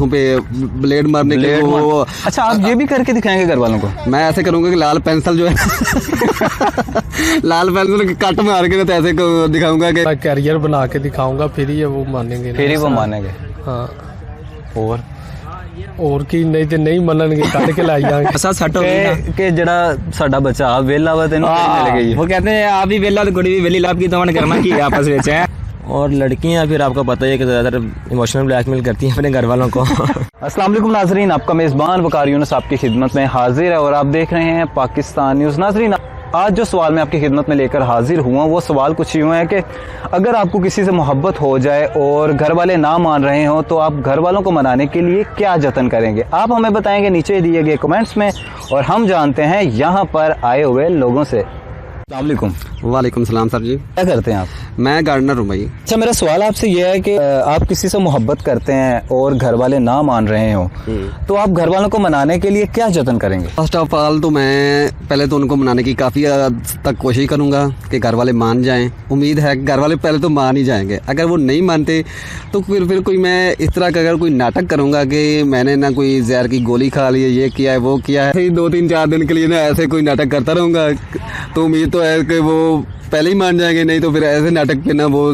हाथों पे ब्लेड मारने के वो। अच्छा, आप ये भी करके दिखाएंगे घर वालों को? मैं ऐसे करूंगा कि लाल पेंसिल जो है लाल पेंसिल कट मार के तो ऐसे दिखाऊंगा कि मैं कैरियर बना के दिखाऊंगा, फिर ही वो मानेंगे। फिर ही वो मानेंगे। हाँ, और की नहीं तो नहीं मननगे, कट के लाई जाएंगे। ऐसा सेट हो गया कि जड़ा साडा बच्चा आप वेला वा तेन मिल गई, वो कहते हैं आप भी वेला तो कुड़ी भी वेली लाभ की तो करना की आपस में है। और लड़कियां फिर आपको पता ही है कि ज़्यादातर इमोशनल ब्लैकमेल करती हैं अपने घर वालों को। अस्सलाम वालेकुम नाजरीन, आपका मेज़बान वकार यूनुस आपकी खिदमत में हाजिर है और आप देख रहे हैं पाकिस्तान न्यूज़। नाजरीन, आज जो सवाल मैं आपकी खिदमत में लेकर हाजिर हुआ वो सवाल कुछ यूँ है कि अगर आपको किसी से मोहब्बत हो जाए और घर वाले ना मान रहे हो तो आप घर वालों को मनाने के लिए क्या जतन करेंगे? आप हमें बताएंगे नीचे दिए गए कमेंट्स में और हम जानते हैं यहाँ पर आए हुए लोगों से। अस्सलाम वालेकुम। वालेकुम सलाम सर जी। क्या करते हैं आप? मैं गार्डनर हूँ भाई। अच्छा, मेरा सवाल आपसे यह है कि आप किसी से मोहब्बत करते हैं और घर वाले ना मान रहे हो तो आप घर वालों को मनाने के लिए क्या जतन करेंगे? फर्स्ट ऑफ ऑल तो मैं पहले तो उनको मनाने की काफ़ी हद तक कोशिश करूंगा कि घर वाले मान जाएं। उम्मीद है कि घर वाले पहले तो मान ही जाएंगे। अगर वो नहीं मानते तो फिर कोई मैं इस तरह का अगर कोई नाटक करूंगा कि मैंने ना कोई जहर की गोली खा ली है, ये किया है, वो किया है, 2-3-4 दिन के लिए ना ऐसे कोई नाटक करता रहूंगा तो उम्मीद तो है कि वो पहले ही मान जाएंगे। नहीं तो फिर ऐसे नाटक पे ना वो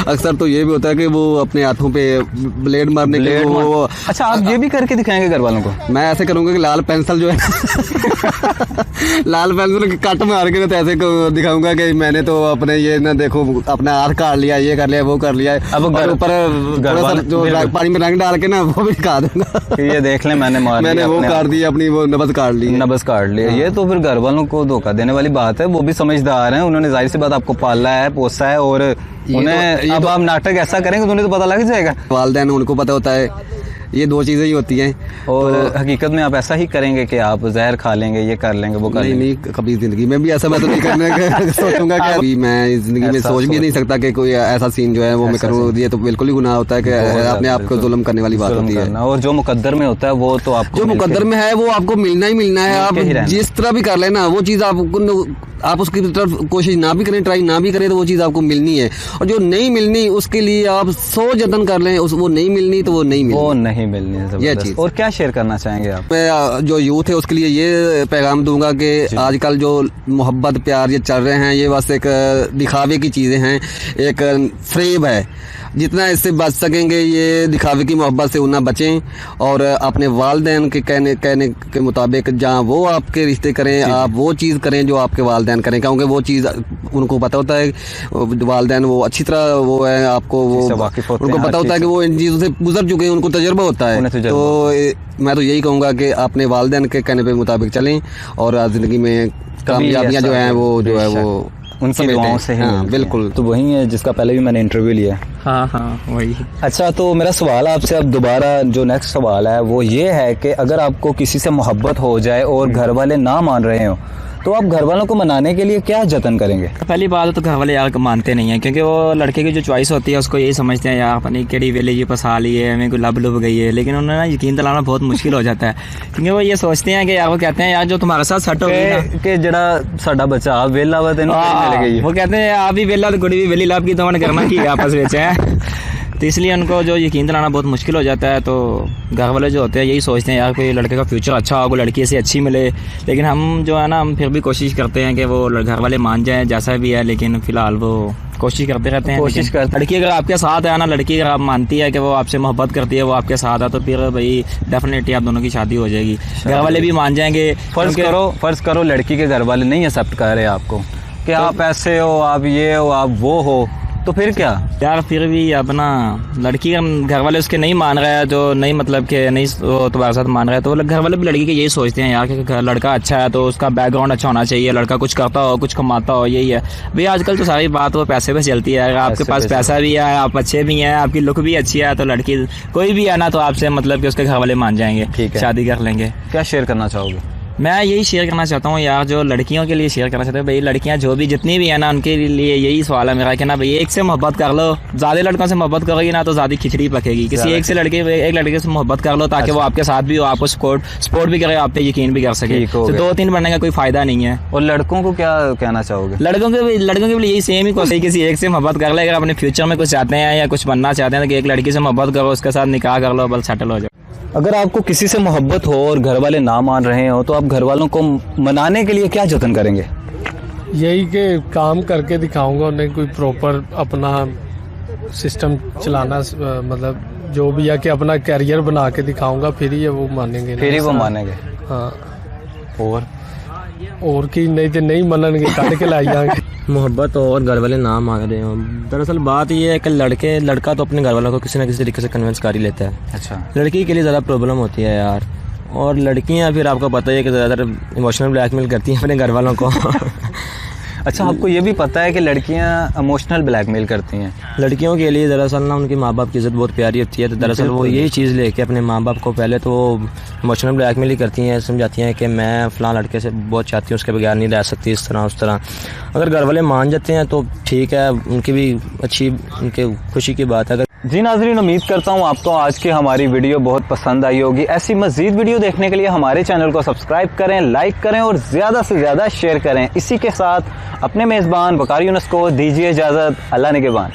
अक्सर तो ये भी होता है कि वो अपने हाथों पे ब्लेड मारने के वो। अच्छा, आप ये भी करके दिखाएंगे घर वालों को? मैं ऐसे करूंगा कि लाल पेंसिल जो है लाल पेंसिल कट मार के तो ऐसे दिखाऊंगा कि मैंने तो अपने ये ना देखो अपना हाथ काट लिया, ये कर लिया, वो कर लिया। अब ऊपर जो पानी में रंग डाल के ना वो भी दिखा दूंगा, ये देख लें मैंने वो काट दी, अपनी वो नब्ज काट ली। ये तो फिर घर वालों को धोखा देने वाली बात है। वो भी समझदार हैं, उन्होंने जाहिर सी बात आपको पाला है, पोसा है और उन्हें अब आप नाटक ऐसा करेंगे तो उन्हें तो पता लग जाएगा। वालिदैन उनको पता होता है, ये दो चीजें ही होती हैं। और हकीकत में आप ऐसा ही करेंगे कि आप जहर खा लेंगे, ये कर लेंगे, वो कर लेंगे? नहीं, कभी जिंदगी में भी ऐसा मैं तो नहीं करने का सोचूंगा कि अभी मैं जिंदगी में सोच भी नहीं सकता कि कोई ऐसा सीन जो है वो मैं करूँ। ये तो बिल्कुल ही गुनाह होता है कि अपने आप को जुल्म करने वाली बात होती है। और जो मुकद्दर में होता है वो तो आपको, जो मुकद्दर में है वो आपको मिलना ही मिलना है। आप जिस तरह भी कर लेना वो चीज आप उसकी तरफ कोशिश ना भी करें, ट्राई ना भी करें तो वो चीज़ आपको मिलनी है। और जो नहीं मिलनी उसके लिए आप 100 जतन कर लें, वो नहीं मिलनी तो वो नहीं मिलनी है ये चीज़। और क्या शेयर करना चाहेंगे आप? मैं जो यूथ है उसके लिए ये पैगाम दूंगा कि आजकल जो मोहब्बत प्यार ये चल रहे हैं ये बस एक दिखावे की चीज़ें हैं, एक फ्रेब है। जितना इससे बच सकेंगे ये दिखावे की मोहब्बत से उतना बचें और अपने वालिदैन के कहने के मुताबिक जहाँ वो आपके रिश्ते करें आप वो चीज़ करें जो आपके वालिदैन करें, क्योंकि वो चीज़ उनको पता होता है। वालिदैन वो अच्छी तरह वो है, आपको वो उनको पता होता है कि वो इन चीज़ों से गुजर चुके हैं, उनको तजर्बा होता है। तो मैं तो यही कहूँगा कि अपने वालिदैन के कहने के मुताबिक चलें और ज़िंदगी में कामयाबियाँ जो हैं वो जो है वो उनकी दुआओं से। हाँ, बिल्कुल। तो वही है जिसका पहले भी मैंने इंटरव्यू लिया। हाँ वही। अच्छा, तो मेरा सवाल आपसे अब दोबारा जो नेक्स्ट सवाल है वो ये है कि अगर आपको किसी से मोहब्बत हो जाए और घर वाले ना मान रहे हो तो आप घर वालों को मनाने के लिए क्या जतन करेंगे? पहली बात तो घर वाले यार मानते नहीं है, क्योंकि वो लड़के की जो चॉइस होती है उसको यही समझते हैं यार अपनी केड़ी वेले ये फंसा ली है, मेरे को लब लुभ गई है। लेकिन उन्हें ना यकीन दिलाना बहुत मुश्किल हो जाता है, क्योंकि वो ये सोचते हैं कि यार वो कहते हैं यार जो तुम्हारे साथ सेट हो गई कि जड़ा साडा बच्चा आप वेला वा तेन मिल गई, वो कहते हैं आप भी वेला तो कुड़ी भी वेली लाभ की तो करना की आपस में है। तो इसलिए उनको जो यकीन दिलाना बहुत मुश्किल हो जाता है। तो घर वाले जो होते हैं यही सोचते हैं यार कोई लड़के का फ्यूचर अच्छा होगा, लड़की ऐसी अच्छी मिले। लेकिन हम जो है ना हम फिर भी कोशिश करते हैं कि वो घर वाले मान जाएं जैसा भी है, लेकिन फिलहाल वो कोशिश करते रहते हैं। लड़की अगर आपके साथ है ना, लड़की अगर आप मानती है कि वो आपसे मोहब्बत करती है, वो आपके साथ है, तो फिर भाई डेफिनेटली आप दोनों की शादी हो जाएगी। घर वाले भी मान जाएंगे। फर्ज करो लड़की के घर वाले नहीं एक्सेप्ट कर रहे आपको कि आप ऐसे हो, आप ये हो, आप वो हो, तो फिर क्या यार? फिर भी अपना लड़की का घर वाले उसके नहीं मान रहा है, जो नहीं मतलब कि नहीं तुम्हारे साथ मान रहा है, तो घर वाले भी लड़की के यही सोचते हैं यार कि लड़का अच्छा है तो उसका बैकग्राउंड अच्छा होना चाहिए, लड़का कुछ करता हो, कुछ कमाता हो, यही है भाई। आजकल तो सारी बात वो पैसे पे चलती है। अगर आपके पास पैसा भी है, आप अच्छे भी हैं, आपकी लुक भी अच्छी है, तो लड़की कोई भी है ना तो आपसे मतलब कि उसके घर वाले मान जाएंगे, शादी कर लेंगे। क्या शेयर करना चाहोगे? मैं यही शेयर करना चाहता हूँ यार, जो लड़कियों के लिए शेयर करना चाहता हूँ भाई, लड़कियाँ जो भी जितनी भी है ना, उनके लिए यही सवाल है मेरा कि ना भाई, एक से मोहब्बत कर लो। ज़्यादा लड़कों से मोहब्बत करोगी ना तो ज़्यादा खिचड़ी पकेगी। किसी एक लड़के से मोहब्बत कर लो ताकि वो आपके साथ भी हो, आपको सपोर्ट भी करे, आप पे यकीन भी कर सके। तो 2-3 बनने का कोई फायदा नहीं है। और लड़कों को क्या कहना चाहोगे? लड़कों के लिए यही सेम ही कोशिश, किसी एक से मोहब्बत कर ले। अगर अपने फ्यूचर में कुछ चाहते हैं या कुछ बनना चाहते हैं तो एक लड़की से मोहब्बत करो, उसके साथ निकाह कर लो, बल सेटल हो जाओ। अगर आपको किसी से मोहब्बत हो और घर वाले ना मान रहे हो तो आप घर वालों को मनाने के लिए क्या जतन करेंगे? यही कि काम करके दिखाऊंगा उन्हें, कोई प्रॉपर अपना सिस्टम चलाना, मतलब जो भी है कि अपना कैरियर बना के दिखाऊंगा, फिर ही वो मानेंगे। फिर ही वो मानेंगे। हाँ। और की नहीं तो नहीं मानेंगे, काट के लाई जाएंगे। मोहब्बत और घर वाले ना मान रहे हो, दरअसल बात ये है कि लड़का तो अपने घर वालों को किसी न किसी तरीके से कन्विंस कर ही लेता है। अच्छा। लड़की के लिए ज़्यादा प्रॉब्लम होती है यार, और लड़कियां फिर आपको पता ही है कि ज़्यादातर इमोशनल ब्लैकमेल करती हैं अपने घर वालों को। अच्छा, आपको ये भी पता है कि लड़कियां इमोशनल ब्लैकमेल करती हैं? लड़कियों के लिए दरअसल ना उनके माँ बाप की इज़्ज़त बहुत प्यारी होती है, तो दरअसल वो यही चीज़ लेके अपने माँ बाप को पहले तो वो इमोशनल ब्लैकमेल ही करती हैं, समझाती हैं कि मैं फ़लाँ लड़के से बहुत चाहती हूँ, उसके बगैर नहीं रह सकती, इस तरह उस तरह। अगर घर वाले मान जाते हैं तो ठीक है, उनकी भी अच्छी, उनके खुशी की बात है। जी नाज़रीन, उम्मीद करता हूँ आपको आज की हमारी वीडियो बहुत पसंद आई होगी। ऐसी मज़ीद वीडियो देखने के लिए हमारे चैनल को सब्सक्राइब करें, लाइक करें और ज़्यादा से ज़्यादा शेयर करें। इसी के साथ अपने मेज़बान वकार यूनुस को दीजिए इजाज़त। अल्लाह निगहबान।